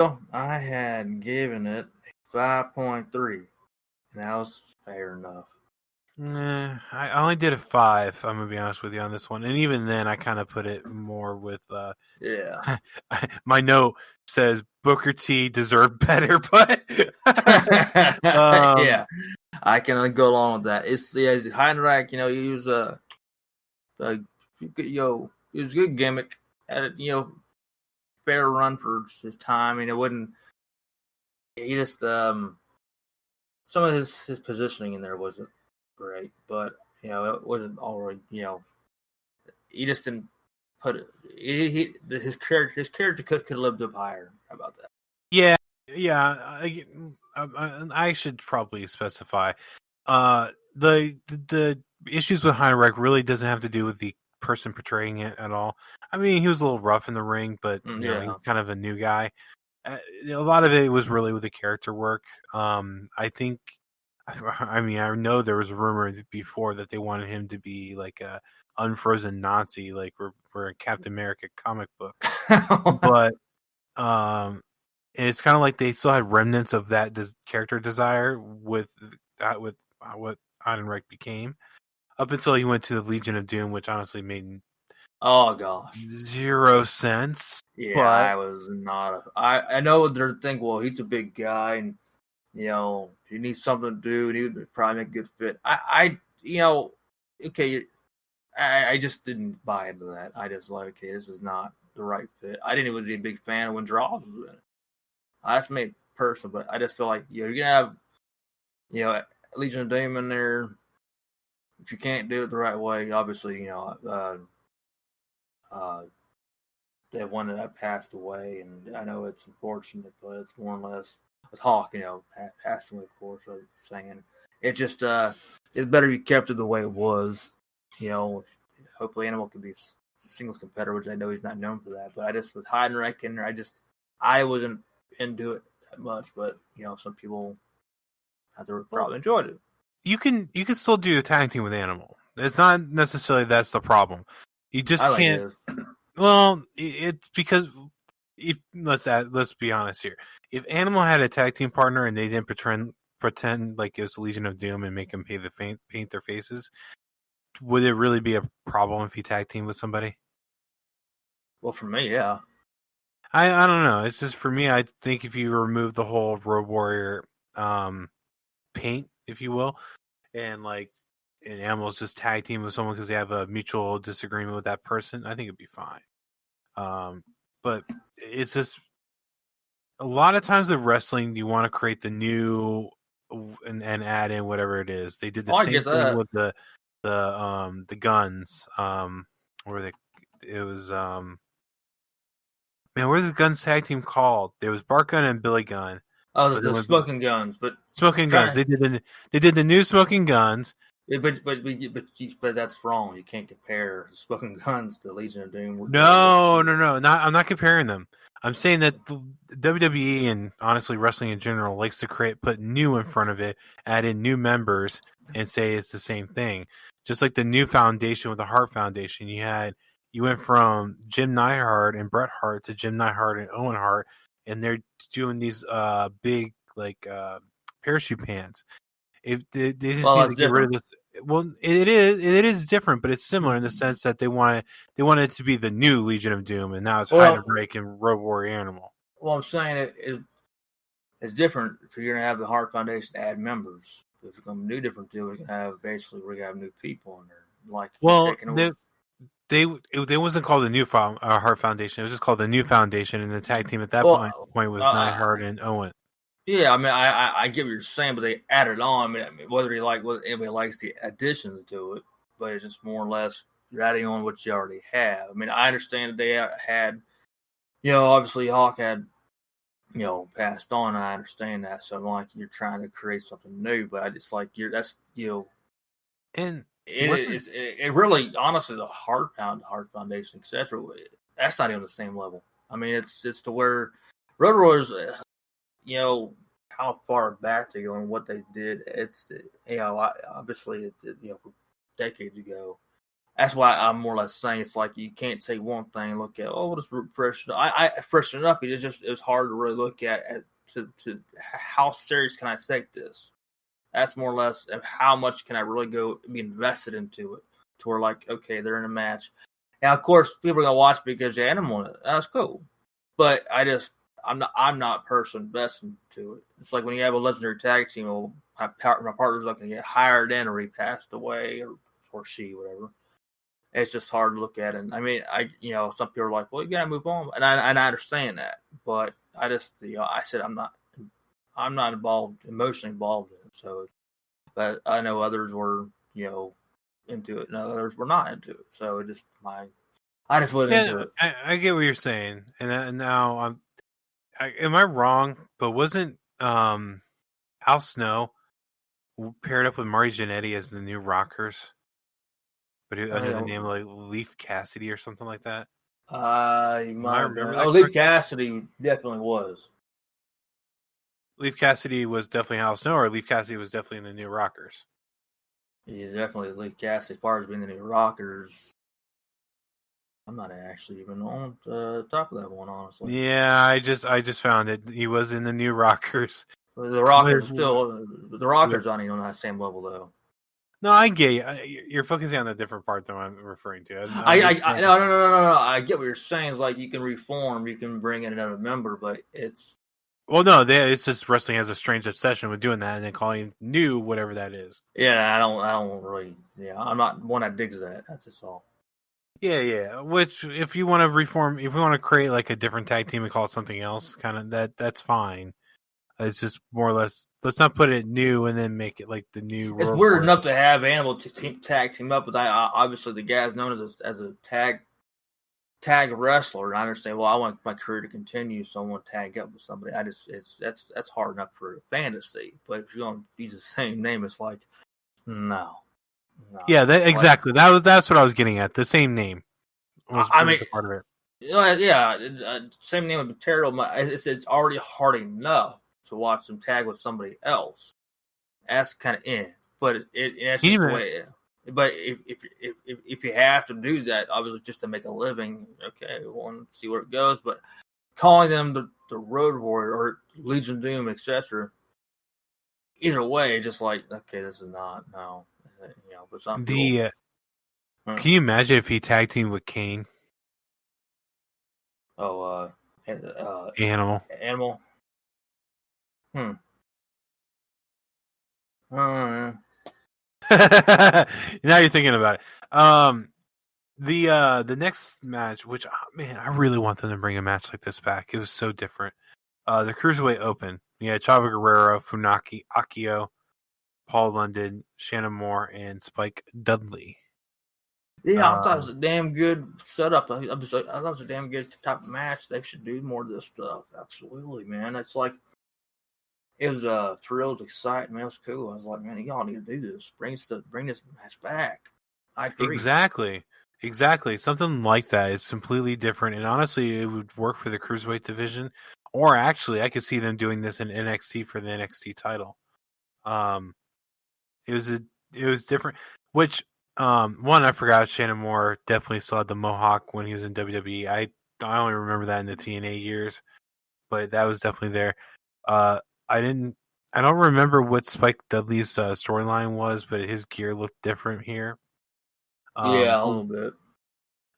Well, I had given it 5.3, and that was fair enough. I only did a 5. I'm gonna be honest with you on this one, and even then, I kind of put it more with. Yeah. My note says Booker T deserved better, but Yeah, I can go along with that. It's Heinrich. He was he was a good gimmick. Had a fair run for his time. I mean, it wouldn't. He just some of his positioning in there wasn't great, but it wasn't already. He just didn't put it. His character could have lived up higher. How about that? Yeah. I should probably specify. The issues with Heinrich really doesn't have to do with the person portraying it at all. I mean, he was a little rough in the ring, but he's kind of a new guy. A lot of it was really with the character work. I think. I mean, I know there was a rumor before that they wanted him to be like a unfrozen Nazi, like we're a Captain America comic book, but it's kind of like they still had remnants of that character desire with what Heinrich became up until he went to the Legion of Doom, which honestly made zero sense. Yeah, but I was not. I know they're thinking, well, he's a big guy, and he needs something to do, and he would probably make a good fit. I just didn't buy into that. I just like, okay, this is not the right fit. I didn't was a big fan of when Draws was in it. That's me personal, but I just feel like you're gonna have Legion of Doom in there. If you can't do it the right way, obviously they one that passed away, and I know it's unfortunate, but it's more or less with Hawk, passing away, of course. I'm saying it just it's better to be kept it the way it was. Hopefully Animal can be a singles competitor, which I know he's not known for that. But I just with Heinrich in there, I wasn't into it that much. But some people out there probably enjoyed it. You can still do a tag team with Animal. It's not necessarily that's the problem. You just can't. Well, it's because let's be honest here. If Animal had a tag team partner and they didn't pretend like it was Legion of Doom and make them paint their faces, would it really be a problem if he tag teamed with somebody? Well, for me, yeah. I don't know. It's just for me. I think if you remove the whole Road Warrior paint, if you will, and Animal's just tag team with someone because they have a mutual disagreement with that person, I think it'd be fine. But it's just a lot of times with wrestling, you want to create the new and add in whatever it is. They did the same thing with the Guns. Where they it was man, where's the Guns tag team called? There was Bart Gunn and Billy Gunn. Oh, the Smoking Guns, but Smoking Guns. They did the new Smoking Guns. But that's wrong. You can't compare Smoking Guns to Legion of Doom. No. I'm not comparing them. I'm saying that the WWE and honestly wrestling in general likes to put new in front of it, add in new members, and say it's the same thing. Just like the new foundation with the Hart Foundation, you went from Jim Neidhart and Bret Hart to Jim Neidhart and Owen Hart, and they're doing these big parachute pants. If they just need to get rid of this. Well, it is different, but it's similar in the sense that they want it to be the new Legion of Doom, and now it's Heinrich and Road Warrior Animal. Well, I'm saying it's different if you're going to have the Hart Foundation add members. If you're going to do a different deal, we're going to have new people in there. They wasn't called the new Hart Foundation. It was just called the New Foundation, and the tag team at that point was Neidhart and Owen. Yeah, I mean, I get what you're saying, but they added on. I mean, whether anybody likes the additions to it, but it's just more or less you're adding on what you already have. I mean, I understand that they had, obviously Hawk had, passed on, and I understand that. So I'm like, you're trying to create something new, but I just like and it really, honestly, the Hart Foundation, etc. That's not even the same level. I mean, it's to where Road Warriors. How far back they go and what they did. It's obviously it's decades ago. That's why I'm more or less saying it's like you can't take one thing and look at, we'll just freshen it. I freshen it up. It's hard to really look at to how serious can I take this. That's more or less of how much can I really go be invested into it. To where like, okay, they're in a match. Now, of course, people are gonna watch because the animal in it. That's cool, but I'm not person invested into it. It's like when you have a legendary tag team. Well, my partner's not gonna get hired in, or he passed away, or she, whatever. It's just hard to look at. And I mean, some people are like, well, you gotta move on, and I understand that, but I just, I said I'm not emotionally involved in it. So, but I know others were, into it, and others were not into it. So it just I just wasn't into it. I get what you're saying, and now am I wrong? But wasn't Al Snow paired up with Marty Jannetty as the new Rockers? But under the name of like Leaf Cassidy or something like that. You might remember that. Leaf Cassidy definitely was. Leaf Cassidy was definitely Al Snow, or Leaf Cassidy was definitely in the New Rockers. He's definitely Leaf Cassidy. As far as being the New Rockers, I'm not actually even on top of that one, honestly. Yeah, I just found it. He was in the New Rockers. The Rockers aren't even on that same level, though. No, I get you. You're focusing on a different part that I'm referring to. No. I get what you're saying. It's like you can reform, you can bring in another member, but it's... Well, no, it's just wrestling has a strange obsession with doing that and then calling new whatever that is. Yeah, I don't really... Yeah, I'm not one that digs that. That's just all. Yeah. Which, if you want to reform, if we want to create like a different tag team and call it something else, kind of that's fine. It's just more or less, let's not put it new and then make it like the new. It's weird enough to have Animal tag team up, but obviously the guy's known as a tag wrestler. And I understand. Well, I want my career to continue, so I want to tag up with somebody. That's hard enough for a fan to see. But if you're going to use the same name, it's like no. Yeah, exactly. That's what I was getting at. The same name. I mean, part of it. Same name of material. It's already hard enough to watch them tag with somebody else. That's kind of but that's just the way. But if you have to do that, obviously just to make a living, okay, we want to see where it goes. But calling them the Road Warrior or Legion of Doom, etc. Either way, just like, okay, this is not no. But some people, can you imagine if he tag teamed with Kane? Oh, Animal. Now you're thinking about it. The next match, which man, I really want them to bring a match like this back. It was so different. The Cruiserweight Open. Yeah, Chavo Guerrero, Funaki Akio, Paul London, Shannon Moore, and Spike Dudley. Yeah, I thought it was a damn good setup. I thought it was a damn good type of match. They should do more of this stuff. Absolutely, man. It's like, it was thrill, it was exciting, man. It was cool. I was like, man, y'all need to do this. Bring this match back. I agree. Exactly. Something like that. It's completely different, and honestly, it would work for the Cruiserweight division. Or actually, I could see them doing this in NXT for the NXT title. It was different. Which one, I forgot. Shannon Moore definitely still had the mohawk when he was in WWE. I only remember that in the TNA years, but that was definitely there. I don't remember what Spike Dudley's storyline was, but his gear looked different here. Yeah, a little bit.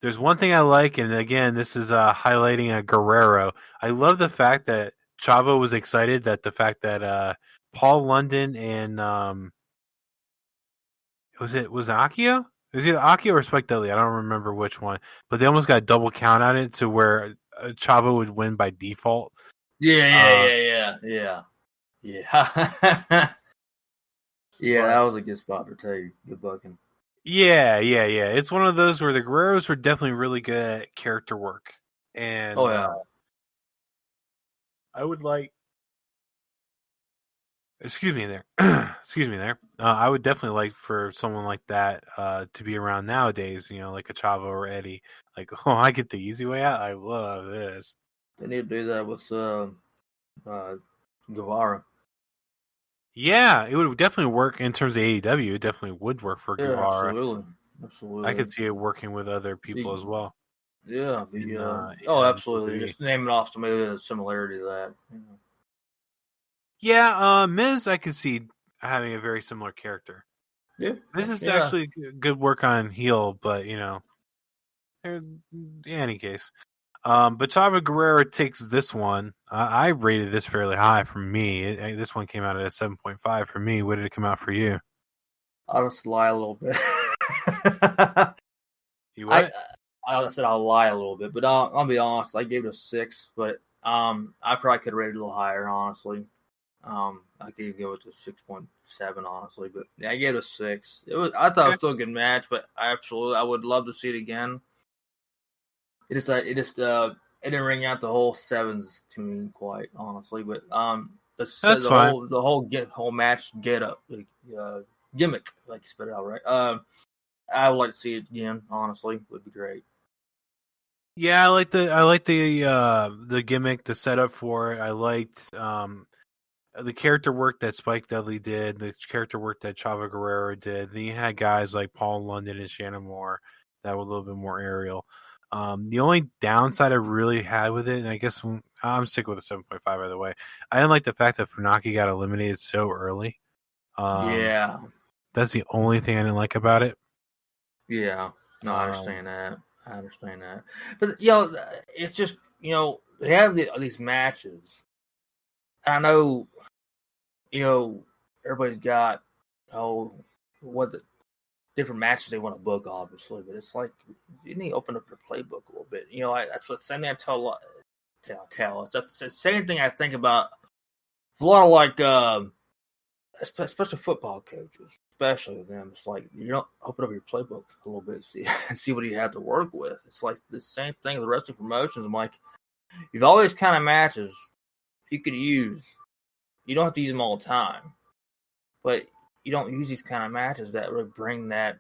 There's one thing I like, and again, this is highlighting a Guerrero. I love the fact that Chavo was excited that Paul London and was it Akio? It was either Akio or Spike Dudley. I don't remember which one, but they almost got a double count on it to where Chavo would win by default. Yeah. Yeah, that was a good spot to tell you. Good booking. Yeah. It's one of those where the Guerreros were definitely really good at character work. And I would like... Excuse me there. I would definitely like for someone like that to be around nowadays, like a Chavo or Eddie. Like, oh, I get the easy way out. I love this. They need to do that with Guevara. Yeah, it would definitely work in terms of AEW. It definitely would work for Guevara. Absolutely. I absolutely. could see it working with other people as well. Yeah, oh, In absolutely. WWE. Just naming off somebody with a similarity to that. Yeah, Miz, I could see having a very similar character. Yeah, This is yeah. actually good work on heel, but in any case. But Chavo Guerrero takes this one. I rated this fairly high for me. This one came out at a 7.5 for me. What did it come out for you? I'll just lie a little bit. You I what? I said I'll lie a little bit, but I'll be honest. I gave it a 6, but I probably could have rated it a little higher, honestly. I could go with to 6.7, honestly, but yeah, I gave it a 6. I thought it was Okay. still a good match, but I would love to see it again. It didn't ring out the whole sevens to me quite honestly, but That's the fine. whole match get up gimmick, like you spit it out right. I would like to see it again. Honestly, would be great. Yeah, I like the gimmick, the setup for it. I liked the character work that Spike Dudley did, the character work that Chavo Guerrero did. Then you had guys like Paul London and Shannon Moore that were a little bit more aerial. The only downside I really had with it, and I guess I'm sticking with a 7.5 by the way, I didn't like the fact that Funaki got eliminated so early. Um, Yeah, that's the only thing I didn't like about it. yeah. No, I Um, understand that. I understand that. But it's just they have these matches. I know everybody's got what the different matches they want to book, obviously, but it's like you need to open up your playbook a little bit. That's what same thing I tell. It's the same thing I think about a lot of like, especially football coaches, especially with them. It's like you don't open up your playbook a little bit, see what you have to work with. It's like the same thing with wrestling promotions. I'm like, you've all these kind of matches you could use. You don't have to use them all the time, but you don't use these kind of matches that really bring that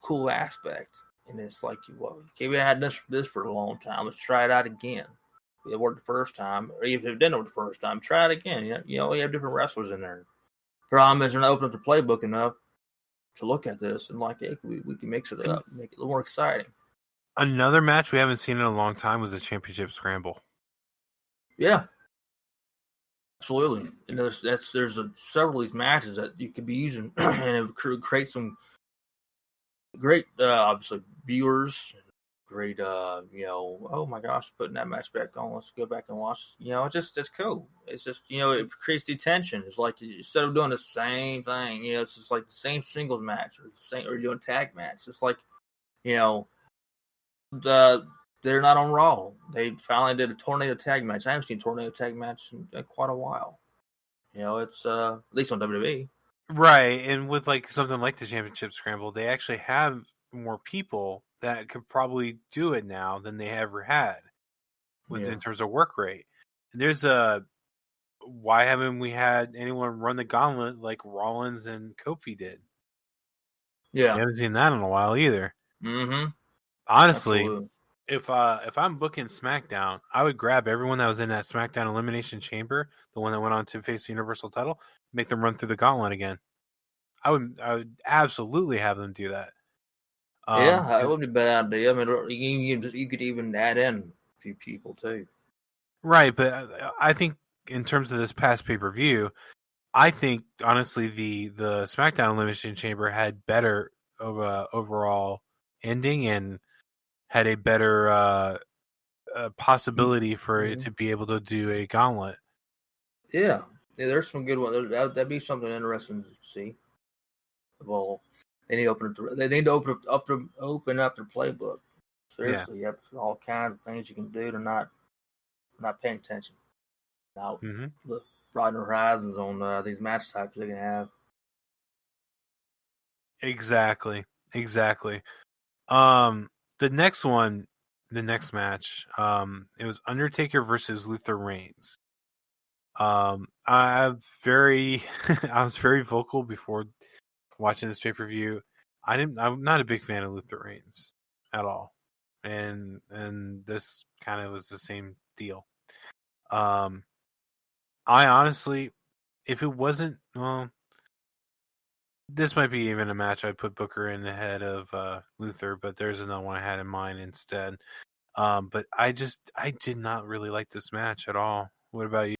cool aspect. And it's like, well, okay, we had this for a long time. Let's try it out again. If it worked the first time, or even if it didn't work the first time, try it again. We have different wrestlers in there. Problem is, they're not opening up the playbook enough to look at this and like, hey, we can mix it and up, make it a little more exciting. another match we haven't seen in a long time was the championship scramble. Yeah, absolutely. And there's several of these matches that you could be using, and it would create some great, obviously, viewers. Great, oh my gosh, putting that match back on. Let's go back and watch. It's cool. It's just, it creates the tension. It's like instead of doing the same thing, it's just like the same singles match or doing tag match. It's like, you know, they're not on Raw. They finally did a tornado tag match. I haven't seen a tornado tag match in quite a while. It's at least on WWE. Right, and with like something like the championship scramble, they actually have more people that could probably do it now than they ever had with Yeah, in terms of work rate. And there's a why haven't we had anyone run the gauntlet like Rollins and Kofi did? We yeah, haven't seen that in a while either. mm-hmm, Honestly, absolutely. if I'm booking SmackDown, I would grab everyone that was in that SmackDown Elimination Chamber, the one that went on to face the Universal title, make them run through the gauntlet again. I would absolutely have them do that. Yeah, it would be a bad idea. I mean, you could even add in a few people too. Right, but I think in terms of this past pay per view, I think honestly the SmackDown Elimination Chamber had better of a overall ending and had a better possibility for it Mm-hmm. to be able to do a gauntlet. Yeah, yeah. There's some good ones. That'd be something interesting to see. Well, they need to open up their playbook. Yeah. Seriously, you have all kinds of things you can do to not paying attention. Now, hmm the broaden horizons on these match types they can have. Exactly. Exactly. Um, the next one, the next match, it was Undertaker versus Luther Reigns. I very, I was very vocal before watching this pay per view. I'm not a big fan of Luther Reigns at all, and this kind of was the same deal. Um, I honestly, if it wasn't, well, this might be even a match I put Booker in ahead of Luther, but there's another one I had in mind instead. But I did not really like this match at all. What about you?